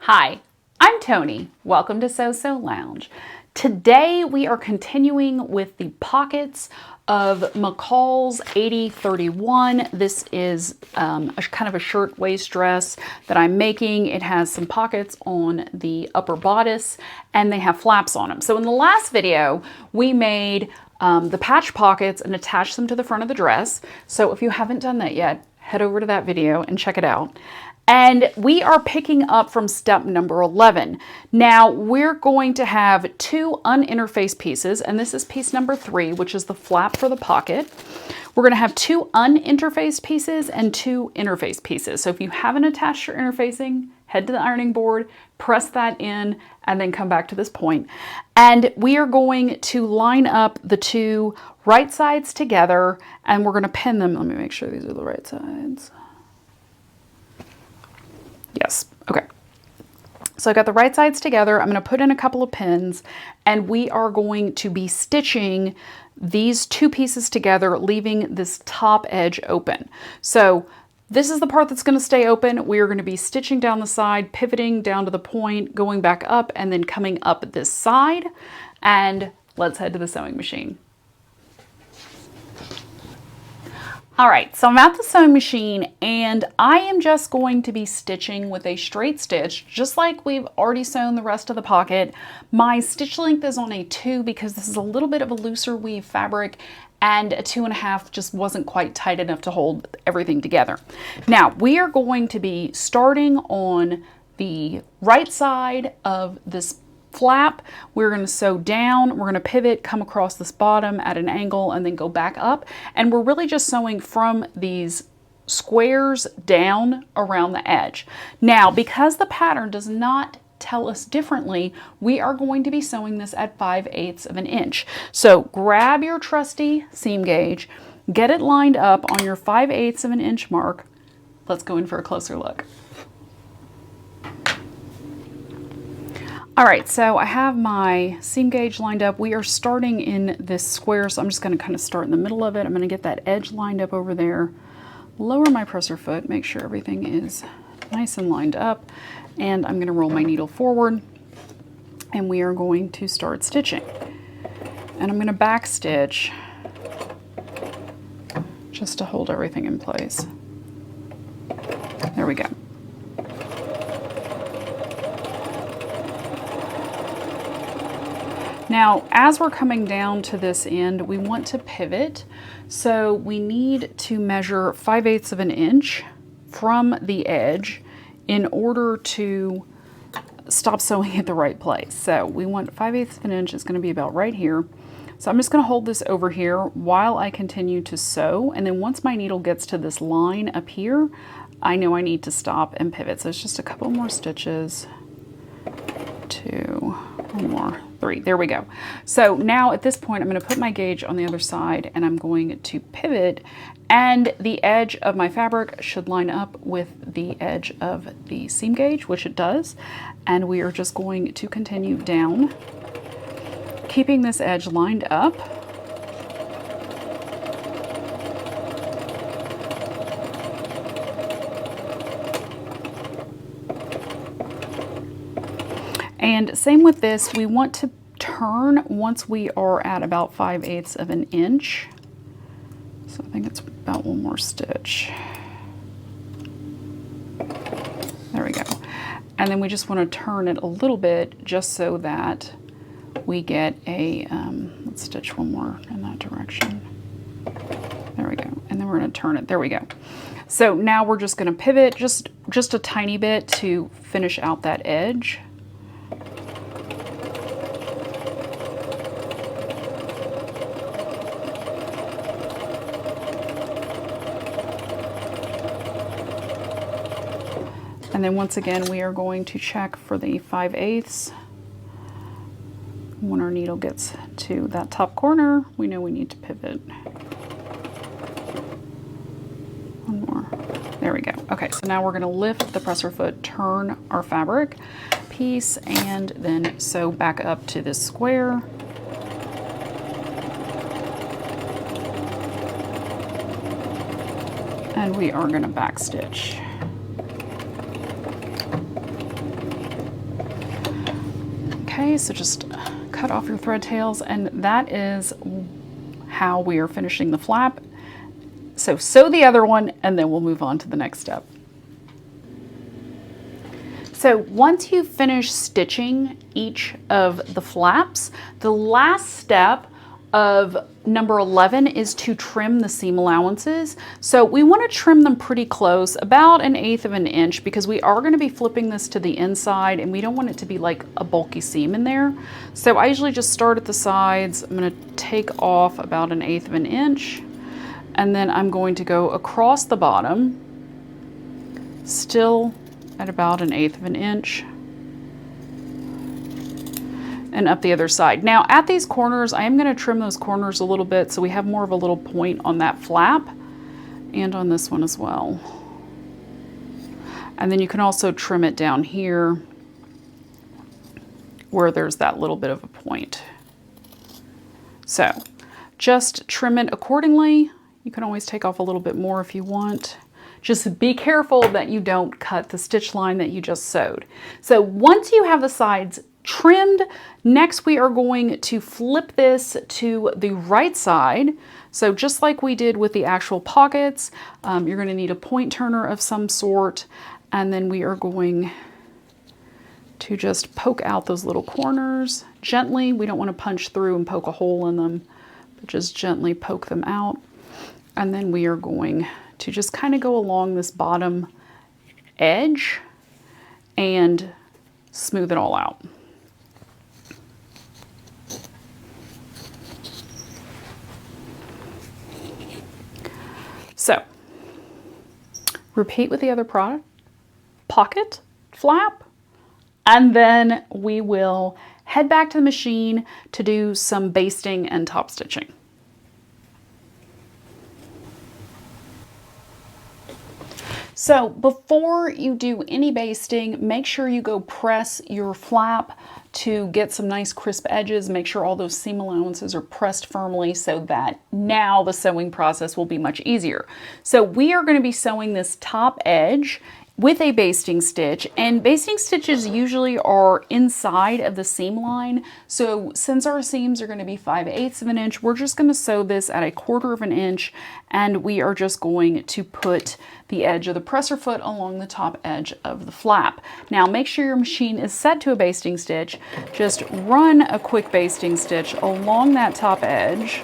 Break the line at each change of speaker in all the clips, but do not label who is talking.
Hi, I'm Tony. Welcome to So Lounge. Today we are continuing with the pockets of McCall's 8031. This is kind of a shirt waist dress that I'm making. It has some pockets on the upper bodice and they have flaps on them. So in the last video, we made the patch pockets and attached them to the front of the dress. So if you haven't done that yet, head over to that video and check it out. And we are picking up from step number 11. Now we're going to have two uninterfaced pieces, and this is piece number 3, which is the flap for the pocket. We're going to have two uninterfaced pieces and two interfaced pieces. So if you haven't attached your interfacing, head to the ironing board, press that in, and then come back to this point. And we are going to line up the two right sides together, and we're going to pin them. Let me make sure these are the right sides. Yes, okay. So I got the right sides together. I'm going to put in a couple of pins and we are going to be stitching these two pieces together, leaving this top edge open. So this is the part that's going to stay open. We are going to be stitching down the side, pivoting down to the point, going back up, and then coming up this side. And let's head to the sewing machine. All right, so I'm at the sewing machine and I am just going to be stitching with a straight stitch, just like we've already sewn the rest of the pocket. My stitch length is on a 2 because this is a little bit of a looser weave fabric, and a 2.5 just wasn't quite tight enough to hold everything together. Now, we are going to be starting on the right side of this flap. We're going to sew down, we're going to pivot, come across this bottom at an angle, and then go back up. And we're really just sewing from these squares down around the edge. Now, because the pattern does not tell us differently, we are going to be sewing this at 5/8 of an inch. So grab your trusty seam gauge, get it lined up on your 5/8 of an inch mark. Let's go in for a closer look. All right, so I have my seam gauge lined up. We are starting in this square, so I'm just gonna kind of start in the middle of it. I'm gonna get that edge lined up over there, lower my presser foot, make sure everything is nice and lined up, and I'm gonna roll my needle forward, and we are going to start stitching. And I'm gonna back stitch just to hold everything in place. There we go. Now, as we're coming down to this end, we want to pivot. So we need to measure 5/8 of an inch from the edge in order to stop sewing at the right place. So we want 5/8 of an inch is going to be about right here. So I'm just going to hold this over here while I continue to sew. And then once my needle gets to this line up here, I know I need to stop and pivot. So it's just a couple more stitches. 2, 1 more. 3. There we go. So now at this point, I'm going to put my gauge on the other side and I'm going to pivot, and the edge of my fabric should line up with the edge of the seam gauge, which it does. And we are just going to continue down, keeping this edge lined up. And same with this, we want to turn once we are at about 5/8 of an inch. So I think it's about 1 more stitch. There we go. And then we just want to turn it a little bit just so that we get a, let's stitch 1 more in that direction. There we go. And then we're going to turn it. There we go. So now we're just going to pivot just a tiny bit to finish out that edge. And then once again, we are going to check for the 5/8. When our needle gets to that top corner, we know we need to pivot. 1 more. There we go. Okay, so now we're going to lift the presser foot, turn our fabric piece, and then sew back up to this square. And we are going to back stitch. Okay, so just cut off your thread tails, and that is how we are finishing the flap. So sew the other one, and then we'll move on to the next step. So once you finish stitching each of the flaps, the last step of number 11 is to trim the seam allowances. So we want to trim them pretty close, about 1/8 of an inch, because we are going to be flipping this to the inside and we don't want it to be like a bulky seam in there. So I usually just start at the sides. I'm going to take off about 1/8 of an inch, and then I'm going to go across the bottom, still at about 1/8 of an inch, and up the other side. Now at these corners, I am going to trim those corners a little bit so we have more of a little point on that flap and on this one as well. And then you can also trim it down here where there's that little bit of a point. So just trim it accordingly. You can always take off a little bit more if you want. Just be careful that you don't cut the stitch line that you just sewed. So once you have the sides trimmed, next we are going to flip this to the right side. So just like we did with the actual pockets, you're going to need a point turner of some sort, and then we are going to just poke out those little corners gently. We don't want to punch through and poke a hole in them, but just gently poke them out. And then we are going to just kind of go along this bottom edge and smooth it all out. So repeat with the other pocket flap, and then we will head back to the machine to do some basting and top stitching. So before you do any basting, make sure you go press your flap to get some nice crisp edges. Make sure all those seam allowances are pressed firmly so that now the sewing process will be much easier. So we are going to be sewing this top edge with a basting stitch, and basting stitches usually are inside of the seam line. So since our seams are going to be 5/8 of an inch, we're just going to sew this at 1/4 of an inch, and we are just going to put the edge of the presser foot along the top edge of the flap. Now make sure your machine is set to a basting stitch. Just run a quick basting stitch along that top edge.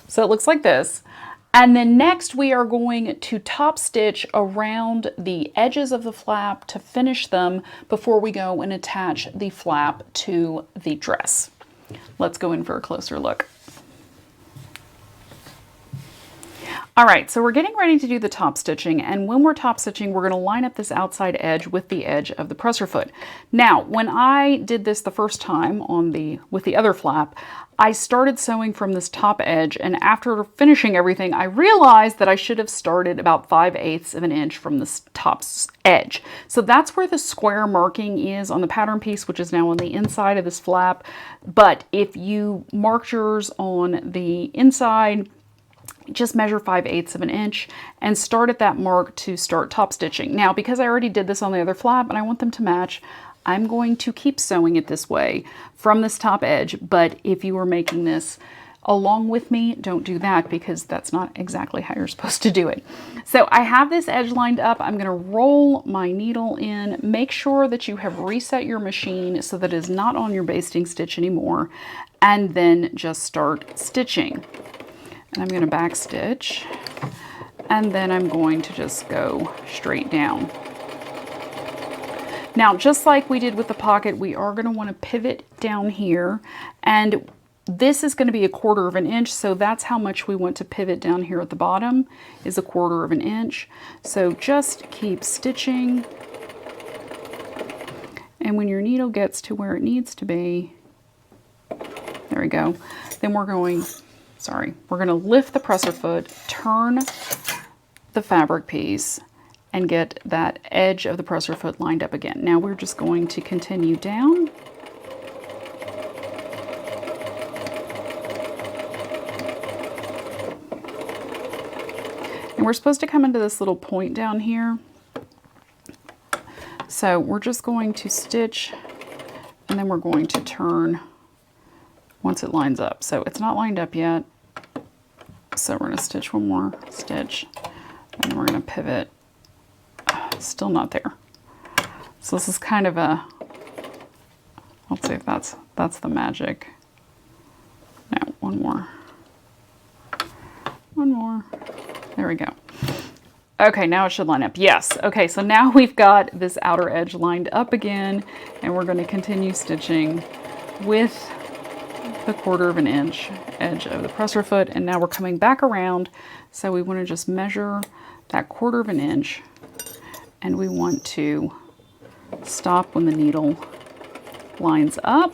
So it looks like this. And then next we are going to top stitch around the edges of the flap to finish them before we go and attach the flap to the dress. Let's go in for a closer look. All right, so we're getting ready to do the top stitching, and when we're top stitching, we're going to line up this outside edge with the edge of the presser foot. Now, when I did this the first time with the other flap, I started sewing from this top edge, and after finishing everything, I realized that I should have started about 5/8 of an inch from this top edge. So that's where the square marking is on the pattern piece, which is now on the inside of this flap. But if you marked yours on the inside, just measure 5/8 of an inch and start at that mark to start top stitching. Now, because I already did this on the other flap and I want them to match, I'm going to keep sewing it this way from this top edge. But if you were making this along with me, don't do that, because that's not exactly how you're supposed to do it. So I have this edge lined up. I'm going to roll my needle in. Make sure that you have reset your machine so that it is not on your basting stitch anymore, and then just start stitching. And I'm going to back stitch, and then I'm going to just go straight down. Now, just like we did with the pocket, we are going to want to pivot down here, and this is going to be 1/4 of an inch, so that's how much we want to pivot down here at the bottom, is 1/4 of an inch. So just keep stitching, and when your needle gets to where it needs to be, there we go, then we're going to lift the presser foot, turn the fabric piece, and get that edge of the presser foot lined up again. Now we're just going to continue down. And we're supposed to come into this little point down here. So we're just going to stitch, and then we're going to turn once it lines up. So it's not lined up yet. So we're going to stitch one more stitch, and then we're going to pivot. Still not there. So this is kind of a, let's see if that's the magic. No, one more. One more. There we go. Okay, now it should line up. Yes. Okay, so now we've got this outer edge lined up again, and we're going to continue stitching with the 1/4 inch edge of the presser foot, and now we're coming back around. So we want to just measure that 1/4 inch, and we want to stop when the needle lines up,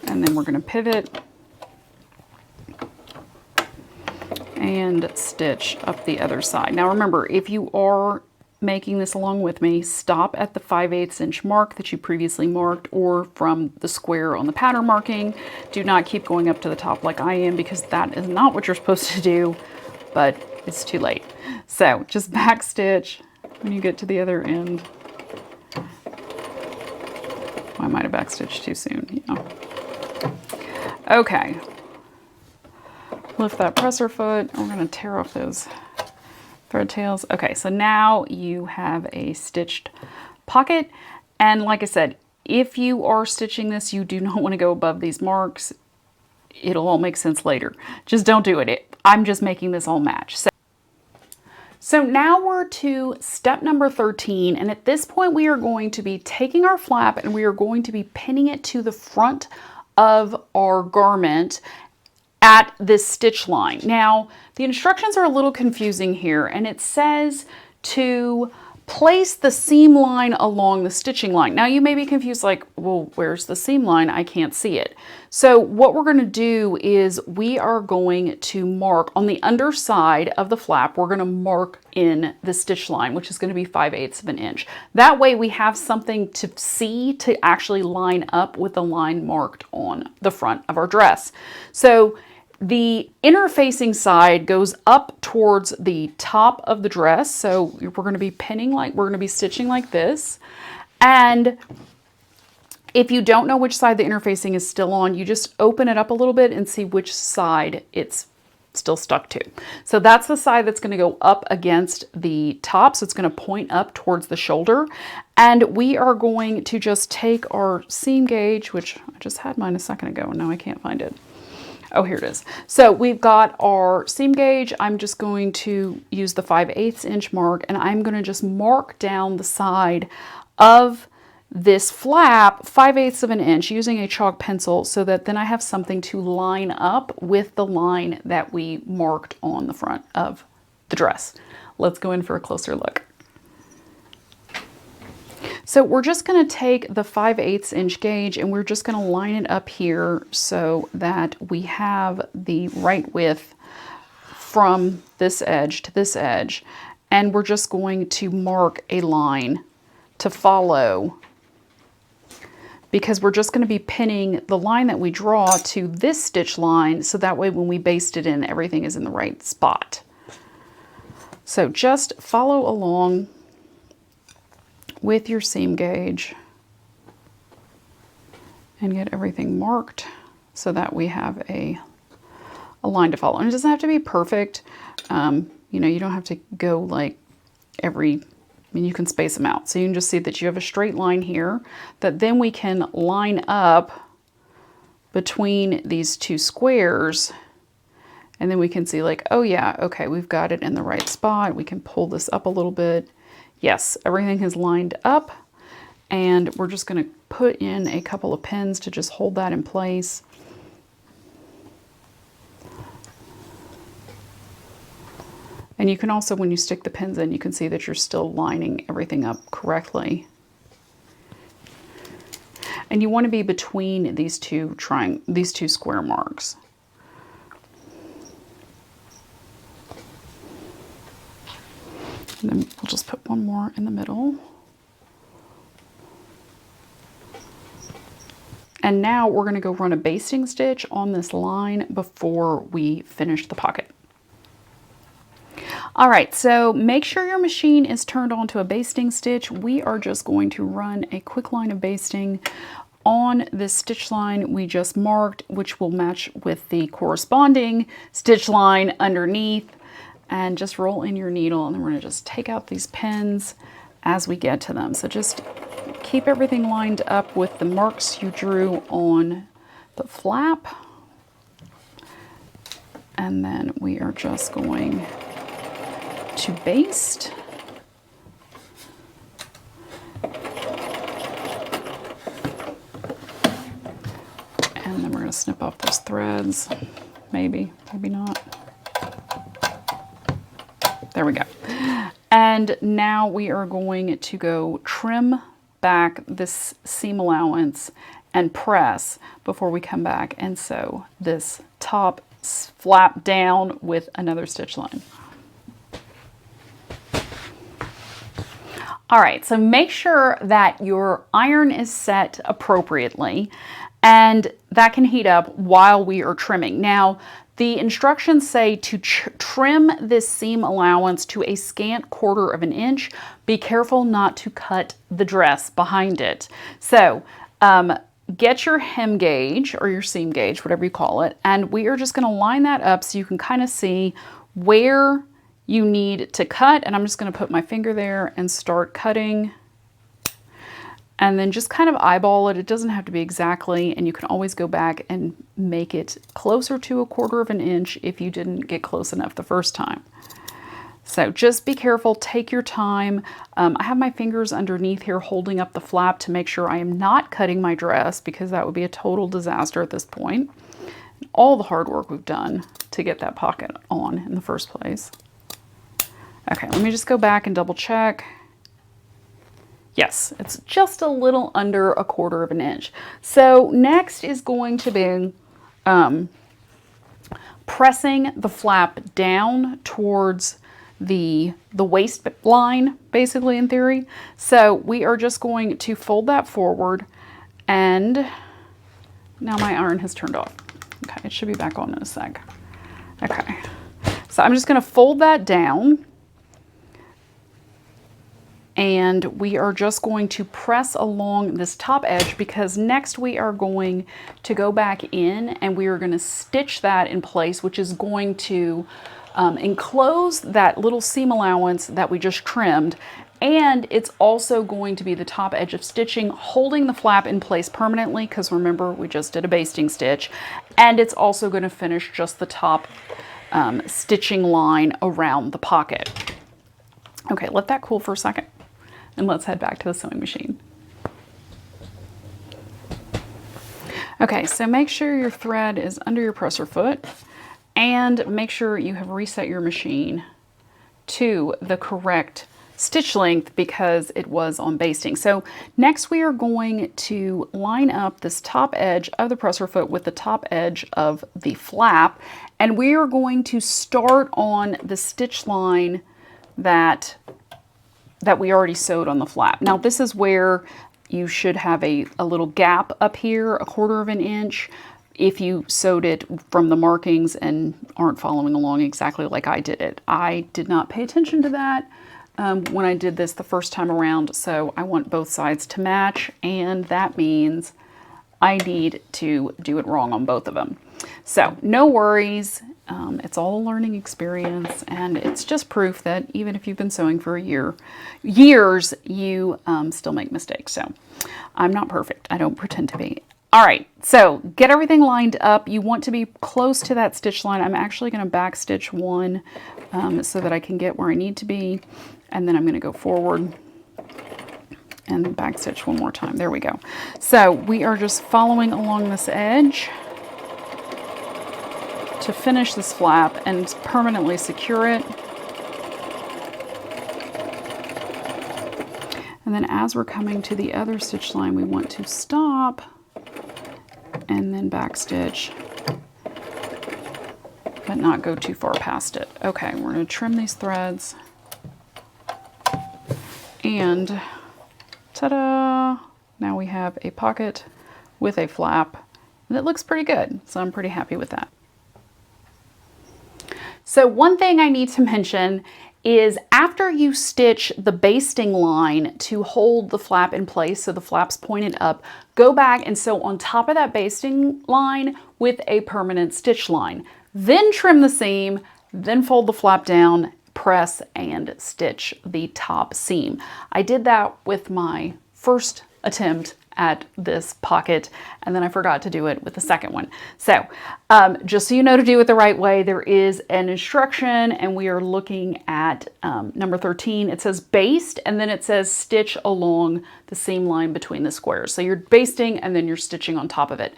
and then we're going to pivot and stitch up the other side. Now remember, if you are making this along with me, stop at the 5/8 inch mark that you previously marked, or from the square on the pattern marking. Do not keep going up to the top like I am, because that is not what you're supposed to do, but it's too late. So just back stitch when you get to the other end. I might have backstitched too soon, yeah. Okay. Lift that presser foot. We're going to tear off those thread tails. Okay, so now you have a stitched pocket. And like I said, if you are stitching this, you do not want to go above these marks. It'll all make sense later. Just don't do it. I'm just making this all match. So now we're to step number 13, and at this point we are going to be taking our flap and we are going to be pinning it to the front of our garment at this stitch line. Now, the instructions are a little confusing here, and it says to place the seam line along the stitching line. Now, you may be confused, like, well, where's the seam line? I can't see it. So what we're going to do is we are going to mark on the underside of the flap, we're going to mark in the stitch line, which is going to be 5/8 inch. That way we have something to see to actually line up with the line marked on the front of our dress. So the inner facing side goes up towards the top of the dress. So we're going to be pinning like, we're going to be stitching like this. And if you don't know which side the inner facing is still on, you just open it up a little bit and see which side it's still stuck to. So that's the side that's going to go up against the top. So it's going to point up towards the shoulder. And we are going to just take our seam gauge, which I just had mine a second ago and now I can't find it. Oh, here it is. So we've got our seam gauge. I'm just going to use the 5/8 inch mark, and I'm going to just mark down the side of this flap 5/8 inch using a chalk pencil, so that then I have something to line up with the line that we marked on the front of the dress. Let's go in for a closer look. So we're just going to take the 5/8 inch gauge and we're just going to line it up here so that we have the right width from this edge to this edge. And we're just going to mark a line to follow, because we're just going to be pinning the line that we draw to this stitch line, so that way when we baste it in, everything is in the right spot. So just follow along with your seam gauge and get everything marked so that we have a line to follow. And it doesn't have to be perfect. You know, you don't have to go like I mean, you can space them out. So you can just see that you have a straight line here that then we can line up between these two squares. And then we can see like, oh yeah, okay, we've got it in the right spot. We can pull this up a little bit. Yes, everything is lined up, and we're just going to put in a couple of pins to just hold that in place. And you can also, when you stick the pins in, you can see that you're still lining everything up correctly. And you want to be between these two square marks. And then we'll just put one more in the middle. And now we're going to go run a basting stitch on this line before we finish the pocket. All right, so make sure your machine is turned on to a basting stitch. We are just going to run a quick line of basting on this stitch line we just marked, which will match with the corresponding stitch line underneath. And just roll in your needle, and then we're gonna just take out these pins as we get to them. So just keep everything lined up with the marks you drew on the flap. And then we are just going to baste. And then we're gonna snip off those threads. Maybe, maybe not. There we go. And now we are going to go trim back this seam allowance and press before we come back and sew this top flap down with another stitch line. All right, so make sure that your iron is set appropriately, and that can heat up while we are trimming. Now, the instructions say to trim this seam allowance to a scant 1/4 of an inch. Be careful not to cut the dress behind it. So get your hem gauge or your seam gauge, whatever you call it, and we are just gonna line that up so you can kind of see where you need to cut. And I'm just gonna put my finger there and start cutting. And then just kind of eyeball it. It doesn't have to be exactly, and you can always go back and make it closer to a 1/4 of an inch if you didn't get close enough the first time. So just be careful, take your time. I have my fingers underneath here holding up the flap to make sure I am not cutting my dress, because that would be a total disaster at this point. And all the hard work we've done to get that pocket on in the first place. Okay, let me just go back and double check. Yes, it's just a little under a 1/4 of an inch. So next is going to be pressing the flap down towards the waistline, basically, in theory. So we are just going to fold that forward, and now my iron has turned off. Okay, it should be back on in a sec. Okay, so I'm just gonna fold that down, and we are just going to press along this top edge, because next we are going to go back in and we are going to stitch that in place, which is going to enclose that little seam allowance that we just trimmed. And it's also going to be the top edge of stitching, holding the flap in place permanently, because remember, we just did a basting stitch. And it's also going to finish just the top stitching line around the pocket. Okay, let that cool for a second, and let's head back to the sewing machine. Okay, so make sure your thread is under your presser foot, and make sure you have reset your machine to the correct stitch length, because it was on basting. So next we are going to line up this top edge of the presser foot with the top edge of the flap, and we are going to start on the stitch line that we already sewed on the flap. Now this is where you should have a little gap up here, a 1/4 of an inch, if you sewed it from the markings and aren't following along exactly like I did it. I did not pay attention to that when I did this the first time around, so I want both sides to match, and that means I need to do it wrong on both of them. So no worries, it's all a learning experience, and it's just proof that even if you've been sewing for years, you still make mistakes. So I'm not perfect, I don't pretend to be. All right, so get everything lined up. You want to be close to that stitch line. I'm actually going to back stitch one so that I can get where I need to be, and then I'm going to go forward and back stitch one more time. There we go. So we are just following along this edge to finish this flap and permanently secure it. And then as we're coming to the other stitch line, we want to stop and then back stitch, but not go too far past it. Okay, we're going to trim these threads, and ta-da! Now we have a pocket with a flap, and it looks pretty good, so I'm pretty happy with that. So one thing I need to mention is after you stitch the basting line to hold the flap in place, so the flap's pointed up, go back and sew on top of that basting line with a permanent stitch line. Then trim the seam, then fold the flap down, press and stitch the top seam. I did that with my first attempt at this pocket, and then I forgot to do it with the second one. So just so you know to do it the right way, there is an instruction, and we are looking at number 13. It says baste, and then it says stitch along the seam line between the squares. So you're basting and then you're stitching on top of it.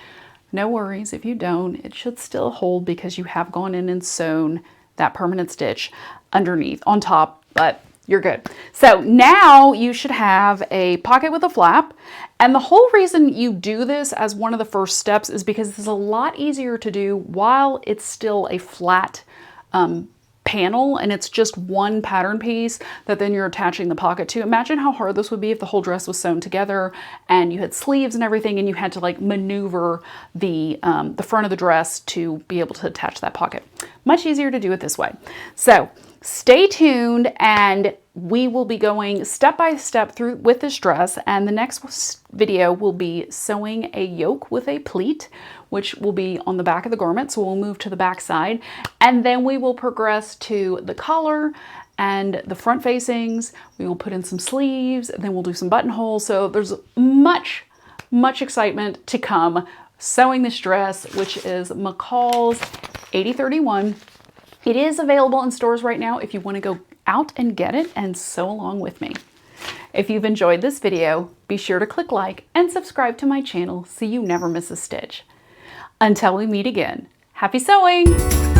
No worries if you don't, it should still hold because you have gone in and sewn that permanent stitch underneath, on top, but you're good. So now you should have a pocket with a flap. And the whole reason you do this as one of the first steps is because it's a lot easier to do while it's still a flat panel and it's just one pattern piece that then you're attaching the pocket to. Imagine how hard this would be if the whole dress was sewn together and you had sleeves and everything and you had to like maneuver the front of the dress to be able to attach that pocket. Much easier to do it this way. So stay tuned, and we will be going step by step through with this dress, and the next video will be sewing a yoke with a pleat, which will be on the back of the garment. So we'll move to the back side, and then we will progress to the collar and the front facings. We will put in some sleeves, and then we'll do some buttonholes. So there's much excitement to come sewing this dress, which is McCall's 8031. It is available in stores right now if you want to go out and get it and sew along with me. If you've enjoyed this video, be sure to click like and subscribe to my channel so you never miss a stitch. Until we meet again, happy sewing!